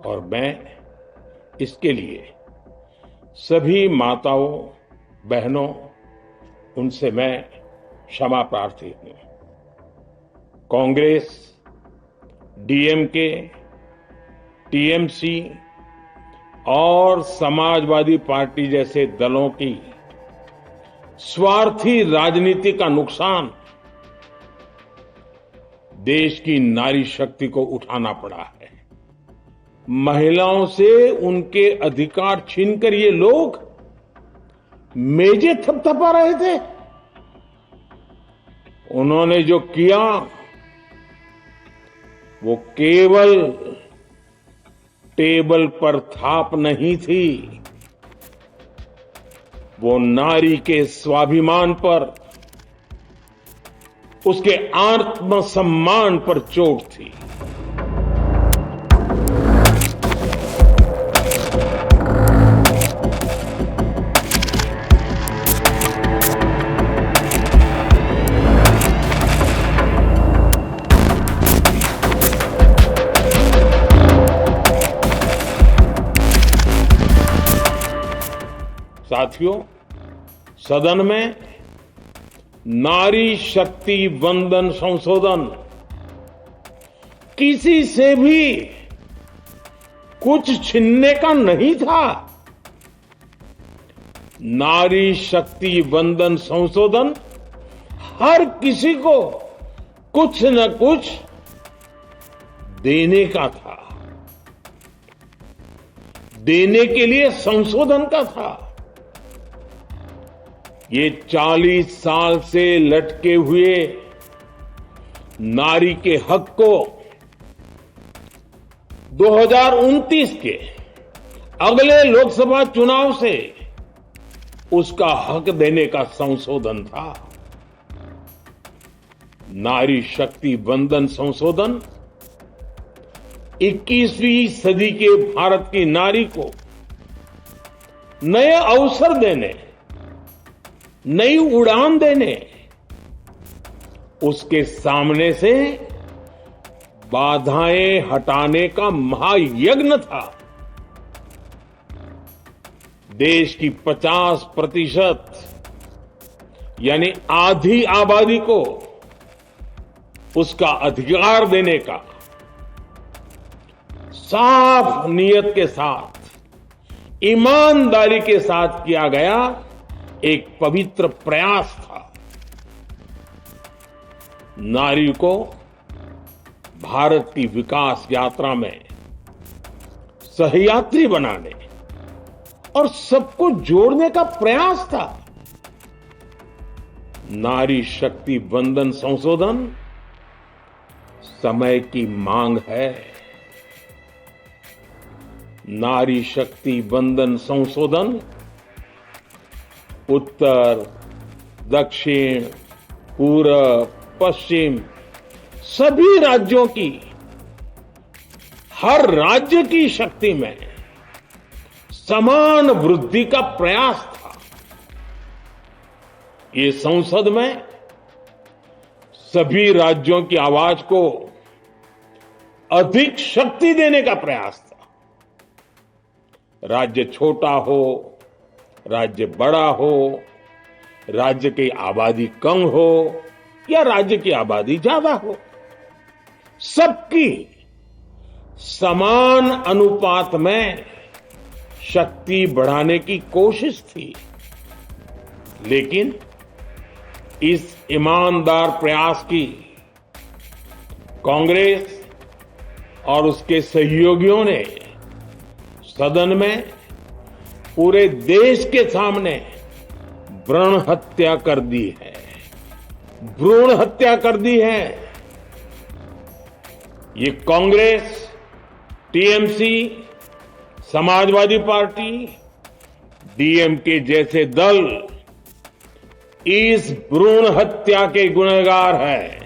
और मैं इसके लिए सभी माताओं बहनों उनसे मैं क्षमा प्रार्थी हूं। कांग्रेस, डीएमके, टीएमसी और समाजवादी पार्टी जैसे दलों की स्वार्थी राजनीति का नुकसान देश की नारी शक्ति को उठाना पड़ा है। महिलाओं से उनके अधिकार छीनकर ये लोग मेजें थपथपा रहे थे। उन्होंने जो किया वो केवल टेबल पर थाप नहीं थी, वो नारी के स्वाभिमान पर, उसके आत्मसम्मान पर चोट थी। साथियों, सदन में नारी शक्ति वंदन संशोधन किसी से भी कुछ छीनने का नहीं था। नारी शक्ति वंदन संशोधन हर किसी को कुछ न कुछ देने का था, देने के लिए संशोधन का था। ये 40 साल से लटके हुए नारी के हक को 2029 के अगले लोकसभा चुनाव से उसका हक देने का संशोधन था। नारी शक्ति वंदन संशोधन 21वीं सदी के भारत की नारी को नए अवसर देने, नई उड़ान देने, उसके सामने से बाधाएं हटाने का महायज्ञ था। देश की 50% यानी आधी आबादी को उसका अधिकार देने का साफ नियत के साथ, ईमानदारी के साथ किया गया एक पवित्र प्रयास था। नारी को भारत की विकास यात्रा में सहयात्री बनाने और सबको जोड़ने का प्रयास था। नारी शक्ति वंदन संशोधन समय की मांग है। नारी शक्ति वंदन संशोधन उत्तर, दक्षिण, पूर्व, पश्चिम सभी राज्यों की, हर राज्य की शक्ति में समान वृद्धि का प्रयास था। ये संसद में सभी राज्यों की आवाज को अधिक शक्ति देने का प्रयास था। राज्य छोटा हो, राज्य बड़ा हो, राज्य की आबादी कम हो या राज्य की आबादी ज्यादा हो, सबकी समान अनुपात में शक्ति बढ़ाने की कोशिश थी। लेकिन इस ईमानदार प्रयास की कांग्रेस और उसके सहयोगियों ने सदन में पूरे देश के सामने भ्रूण हत्या कर दी है। भ्रूण हत्या कर दी है। ये Congress, TMC, Samajwadi party, DMK जैसे दल इस भ्रूण हत्या के गुनहगार हैं।